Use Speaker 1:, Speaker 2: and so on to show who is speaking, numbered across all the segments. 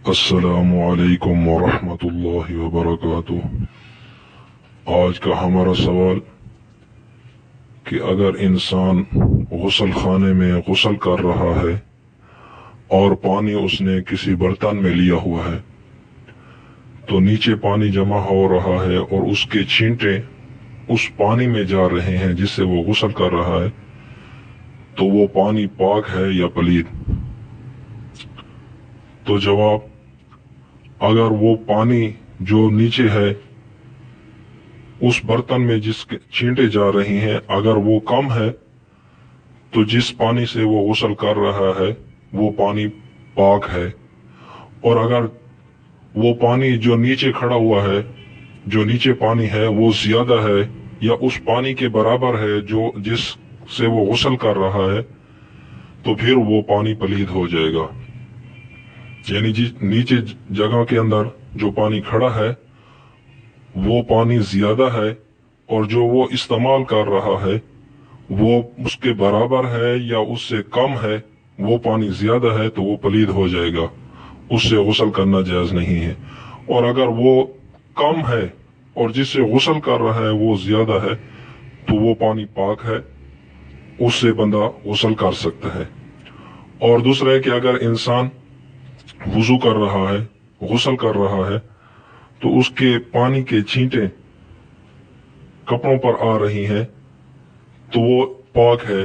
Speaker 1: अस्सलामुअलैकुम वरहमतुल्लाहि वबरकातुह। आज का हमारा सवाल कि अगर इंसान गुसल खाने में गुसल कर रहा है और पानी उसने किसी बर्तन में लिया हुआ है, तो नीचे पानी जमा हो रहा है और उसके छींटे उस पानी में जा रहे हैं जिससे वो गुसल कर रहा है, तो वो पानी पाक है या पलीद? तो जवाब, अगर वो पानी जो नीचे है उस बर्तन में जिसके छींटे जा रही हैं, अगर वो कम है तो जिस पानी से वो गुसल कर रहा है वो पानी पाक है। और अगर वो पानी जो नीचे खड़ा हुआ है, जो नीचे पानी है वो ज्यादा है या उस पानी के बराबर है जो जिससे वो गुसल कर रहा है, तो फिर वो पानी पलीद हो जाएगा। यानी नीचे जगह के अंदर जो पानी खड़ा है वो पानी ज्यादा है और जो वो इस्तेमाल कर रहा है वो उसके बराबर है या उससे कम है, वो पानी ज्यादा है तो वो पलीद हो जाएगा, उससे गुसल करना जायज नहीं है। और अगर वो कम है और जिससे गुसल कर रहा है वो ज्यादा है तो वो पानी पाक है, उससे बंदा गुसल कर सकता है। और दूसरा है कि अगर इंसान वुजू कर रहा है, गुसल कर रहा है, तो उसके पानी के छींटे कपड़ों पर आ रही हैं तो वो पाक है,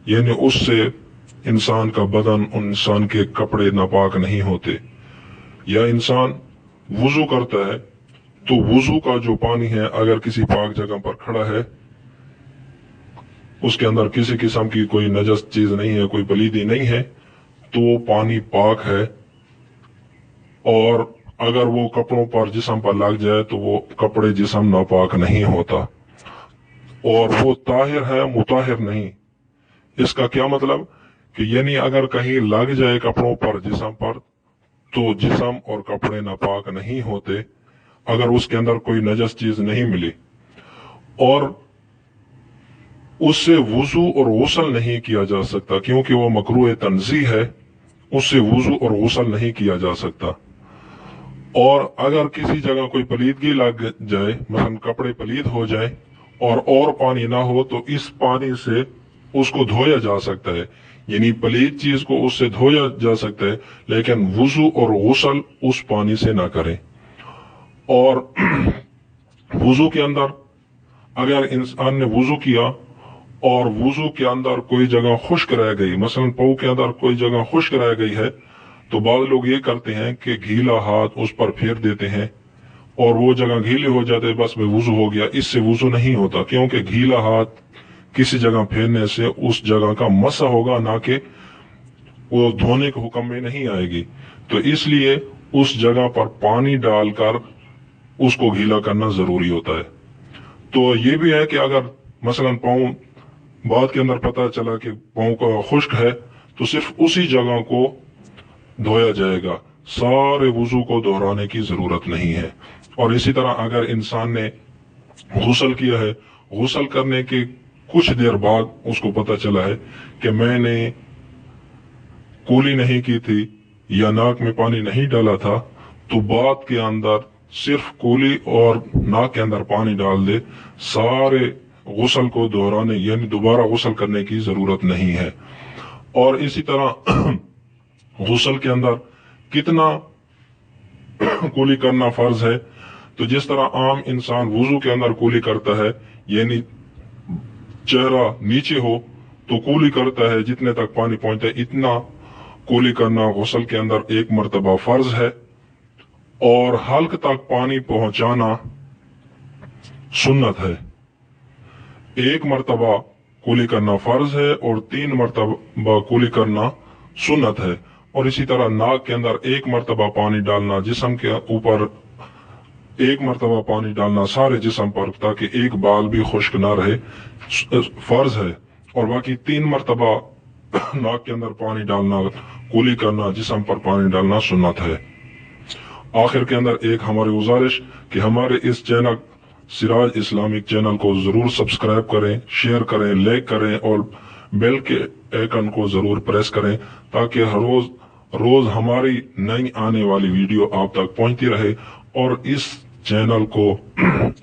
Speaker 1: यानी उससे इंसान का बदन, इंसान के कपड़े नापाक नहीं होते। या इंसान वुजू करता है तो वुजू का जो पानी है अगर किसी पाक जगह पर खड़ा है, उसके अंदर किसी किस्म की कोई नजस चीज नहीं है, कोई पलीदी नहीं है, तो वो पानी पाक है। और अगर वो कपड़ों पर, जिस्म पर लग जाए तो वो कपड़े जिस्म नापाक नहीं होता और वो ताहिर है, मुताहिर नहीं। इसका क्या मतलब कि यानी अगर कहीं लग जाए कपड़ों पर, जिस्म पर, तो जिस्म और कपड़े नापाक नहीं होते अगर उसके अंदर कोई नजस चीज नहीं मिली। और उससे वुजू और गुसल नहीं किया जा सकता क्योंकि वो मकरूह तंज़ीह है, उससे वुजू और गुसल नहीं किया जा सकता। और अगर किसी जगह कोई पलीदगी लग जाए, मतलब कपड़े पलीद हो जाए और पानी ना हो, तो इस पानी से उसको धोया जा सकता है, यानी पलीद चीज को उससे धोया जा सकता है, लेकिन वुजू और गुसल उस पानी से ना करें। और वुजू के अंदर अगर इंसान ने वुजू किया और वुजू के अंदर कोई जगह खुश्क रह गई, मसलन पाँव के अंदर कोई जगह खुश्क रह गई है, तो बाद लोग ये करते हैं कि गीला हाथ उस पर फेर देते हैं और वो जगह गीले हो जाते, बस में वुजू हो गया। इससे वुजू नहीं होता क्योंकि गीला हाथ किसी जगह फेरने से उस जगह का मसा होगा, ना कि वो धोने के हुक्म में नहीं आएगी। तो इसलिए उस जगह पर पानी डालकर उसको गीला करना जरूरी होता है। तो ये भी है कि अगर मसलन पाँव, बाद के अंदर पता चला कि पाँव का खुश्क है, तो सिर्फ उसी जगह को धोया जाएगा, सारे वुजू को दोहराने की जरूरत नहीं है। और इसी तरह अगर इंसान ने गुसल किया है, गुसल करने के कुछ देर बाद उसको पता चला है कि मैंने कुली नहीं की थी या नाक में पानी नहीं डाला था, तो बाद के अंदर सिर्फ कुली और नाक के अंदर पानी डाल दे, सारे गुसल को दोहराने यानी दोबारा गुसल करने की जरूरत नहीं है। और इसी तरह गुसल के अंदर कितना कुली करना फर्ज है, तो जिस तरह आम इंसान वुजू के अंदर कुली करता है, यानी चेहरा नीचे हो तो कुली करता है, जितने तक पानी पहुंचता है इतना कुली करना गुसल के अंदर एक मर्तबा फर्ज है। और हल्क तक पानी पहुंचाना सुन्नत है। एक मर्तबा कुली करना फर्ज है और 3 मर्तबा कुली करना सुन्नत है। और इसी तरह नाक के अंदर एक मर्तबा पानी डालना, जिस्म के ऊपर एक मर्तबा पानी डालना सारे जिस्म पर, ताकि एक बाल भी खुश्क ना रहे, फर्ज है। और बाकी 3 मर्तबा नाक के अंदर पानी डालना, कुली करना, जिस्म पर पानी डालना सुन्नत है। आखिर के अंदर एक हमारी गुजारिश कि हमारे इस चैनल सिराज इस्लामिक चैनल को जरूर सब्सक्राइब करें, शेयर करें, लाइक करें और बेल के आइकन को जरूर प्रेस करें, ताकि हर रोज रोज हमारी नई आने वाली वीडियो आप तक पहुंचती रहे। और इस चैनल को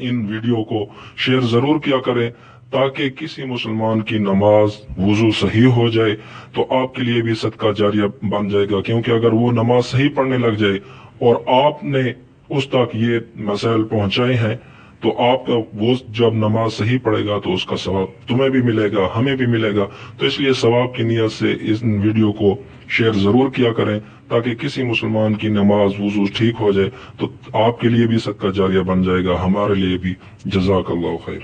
Speaker 1: इन वीडियो को शेयर जरूर किया करें ताकि किसी मुसलमान की नमाज वुजू सही हो जाए तो आपके लिए भी सदका जारिया बन जाएगा। क्योंकि अगर वो नमाज सही पढ़ने लग जाए और आपने उस तक ये मसाइल पहुंचाए हैं तो आपका वो जब नमाज सही पढ़ेगा तो उसका सवाब तुम्हें भी मिलेगा, हमें भी मिलेगा। तो इसलिए सवाब की नियत से इस वीडियो को शेयर जरूर किया करें ताकि किसी मुसलमान की नमाज वुजू ठीक हो जाए तो आपके लिए भी सदका जारिया बन जाएगा, हमारे लिए भी। जज़ाकल्लाहु खैर।